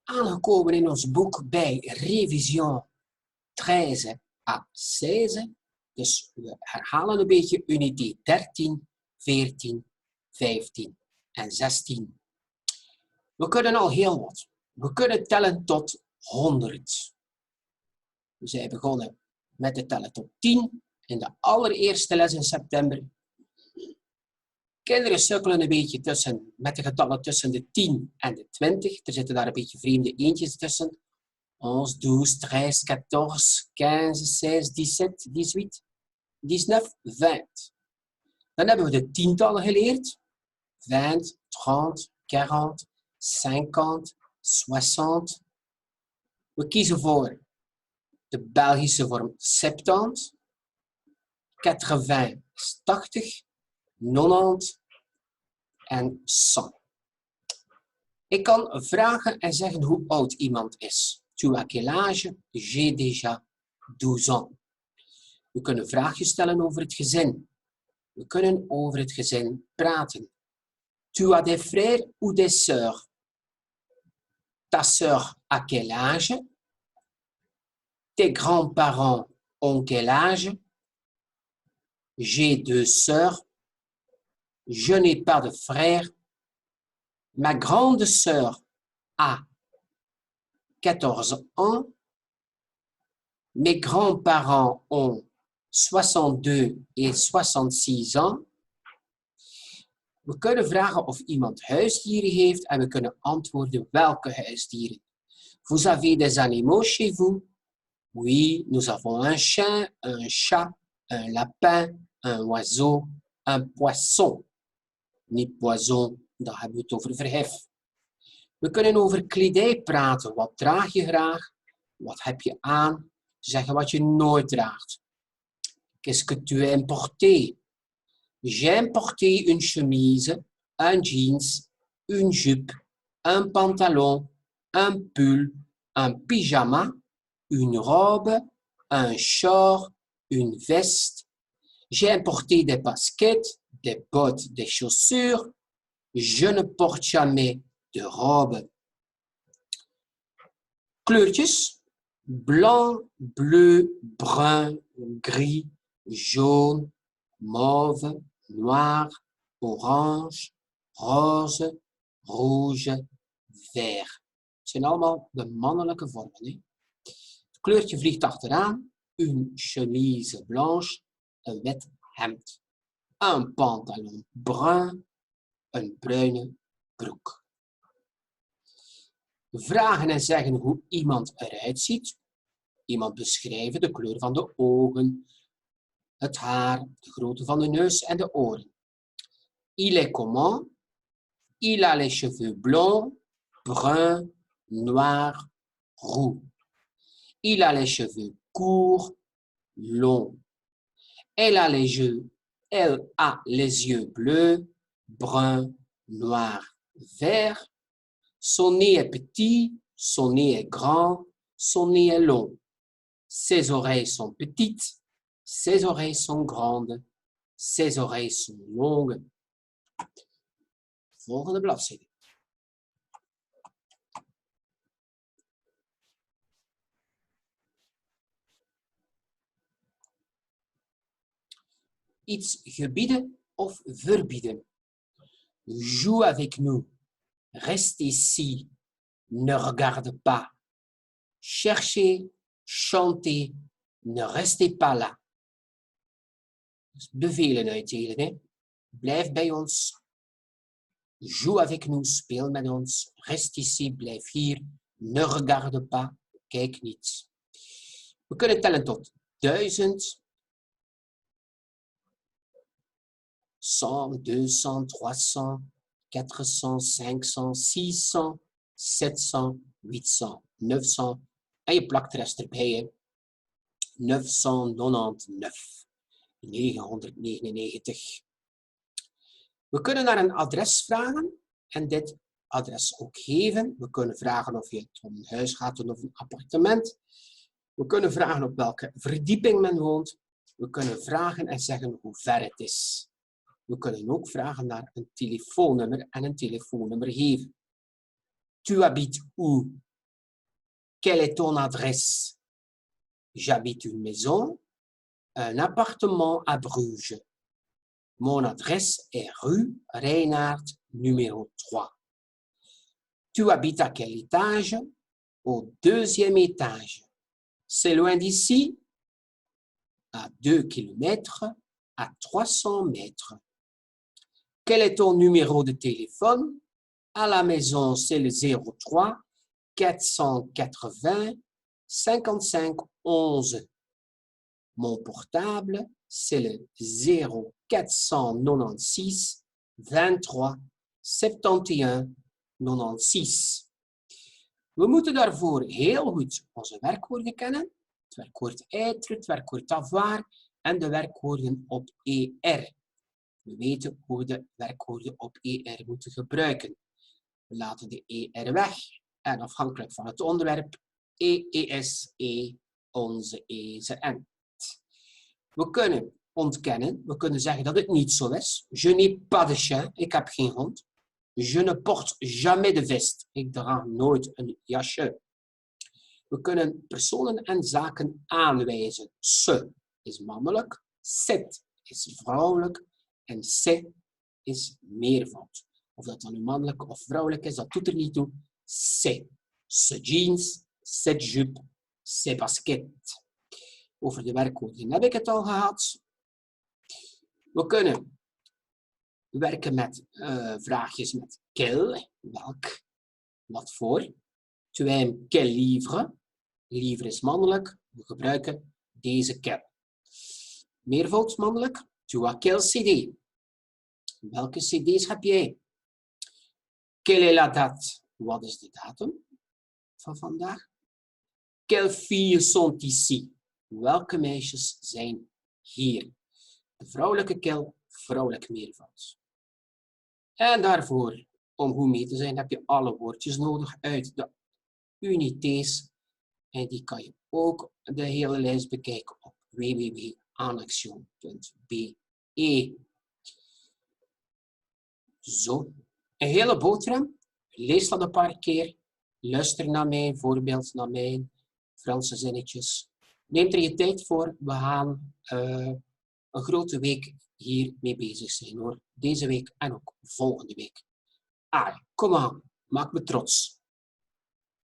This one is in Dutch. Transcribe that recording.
aangekomen in ons boek bij Revision 13 à 16. Dus we herhalen een beetje unité 13, 14, 15 en 16. We kunnen al heel wat. We kunnen tellen tot 100. We zijn begonnen met het tellen tot 10 in de allereerste les in september. Kinderen sukkelen een beetje met de getallen tussen de 10 en de 20. Er zitten daar een beetje vreemde eentjes tussen. 11, 12, 13, 14, 15, 16, 17, 18, 19, 20. Dan hebben we de tientallen geleerd. 20, 30, 40, 50, 60. We kiezen voor de Belgische vorm 70. 80 is 80. 90 en 100. Ik kan vragen en zeggen hoe oud iemand is. Tu as quel âge? J'ai déjà 12 ans. We kunnen vraagjes stellen over het gezin. We kunnen over het gezin praten. Tu as des frères ou des sœurs? Ta sœur a quel âge? Tes grands-parents ont quel âge? J'ai 2 sœurs. Je n'ai pas de frère. Ma grande sœur a 14 ans. Mes grands-parents ont 62 et 66 ans. We kunnen vragen of iemand huisdieren heeft en we kunnen antwoorden welke huisdieren. Vous avez des animaux chez vous? Oui, nous avons un chien, un chat, un lapin, un oiseau, un poisson. Niet poison, daar hebben we het over verhef. We kunnen over kledij praten. Wat draag je graag? Wat heb je aan? Zeggen wat je nooit draagt. Qu'est-ce que tu aimes porter? J'aime porter une chemise, un jeans, une jupe, un pantalon, un pull, un pyjama, une robe, un short, une veste. J'aime porter des baskets, des bottes, des chaussures. Je ne porte jamais de robe. Kleurtjes. Blanc, bleu, brun, gris, jaune, mauve, noir, orange, rose, rouge, vert. Het zijn allemaal de mannelijke vormen. Hè? Het kleurtje vliegt achteraan. Une chemise blanche, een wit hemd. Un pantalon brun, een bruine broek. Vragen en zeggen hoe iemand eruit ziet. Iemand beschrijven de kleur van de ogen, het haar, de grootte van de neus en de oren. Il est comment? Il a les cheveux blonds, bruns, noirs, roux. Il a les cheveux courts, longs. Elle a les yeux bleus, bruns, noirs, verts. Son nez est petit, son nez est grand, son nez est long. Ses oreilles sont petites, ses oreilles sont grandes, ses oreilles sont longues. Volgende bladzijde. Iets gebieden of verbieden. Joue avec nous. Reste ici. Ne regarde pas. Cherchez, chantez. Ne restez pas là. Dus bevelen uitdelen. Hè? Blijf bij ons. Joue avec nous. Speel met ons. Reste ici. Blijf hier. Ne regarde pas. Kijk niet. We kunnen tellen tot 1000. 100, 200, 300, 400, 500, 600, 700, 800, 900. En je plakt de rest erbij. Hè. 999. 999. We kunnen naar een adres vragen en dit adres ook geven. We kunnen vragen of je het om een huis gaat of een appartement. We kunnen vragen op welke verdieping men woont. We kunnen vragen en zeggen hoe ver het is. We kunnen ook vragen naar een telefoonnummer en een telefoonnummer geven. Tu habites où? Quelle est ton adresse? J'habite une maison, un appartement à Bruges. Mon adresse est rue Reinhard, numéro 3. Tu habites à quel étage? Au 2e étage. C'est loin d'ici? À 2 kilomètres, à 300 mètres. Quel est ton numéro de téléphone? À la maison, c'est le 03 480 55 11. Mon portable, c'est le 0496 23 71 96. We moeten daarvoor heel goed onze werkwoorden kennen. Het werkwoord être, het werkwoord avoir en de werkwoorden op ER. We weten hoe we de werkwoorden op ER moeten gebruiken. We laten de ER weg en afhankelijk van het onderwerp ES, onze, ze en. We kunnen ontkennen, we kunnen zeggen dat het niet zo is. Je n'ai pas de chien, ik heb geen hond. Je ne porte jamais de veste, ik draag nooit een jasje. We kunnen personen en zaken aanwijzen. Ce is mannelijk, cet is vrouwelijk en c'est is meervoud. Of dat dan nu mannelijk of vrouwelijk is, dat doet er niet toe. C'est. Ce jeans, cette jupe, ces baskets. Over de werkwoorden heb ik het al gehad. We kunnen werken met vraagjes met quel, welk, wat voor. Tu aimes quel livre? Livre is mannelijk. We gebruiken deze quel. Meervoud mannelijk. Tu as quel CD? Welke cd's heb jij? Quelle est la date? Wat is de datum van vandaag? Quelles filles sont ici? Welke meisjes zijn hier? De vrouwelijke quel, vrouwelijk meervoud. En daarvoor, om goed mee te zijn, heb je alle woordjes nodig uit de unités. En die kan je ook de hele lijst bekijken op www.anaxion.be. Zo, een hele boterham. Lees dat een paar keer. Luister naar mij, voorbeeld naar mijn Franse zinnetjes. Neem er je tijd voor. We gaan een grote week hiermee bezig zijn hoor. Deze week en ook volgende week. Kom aan, maak me trots.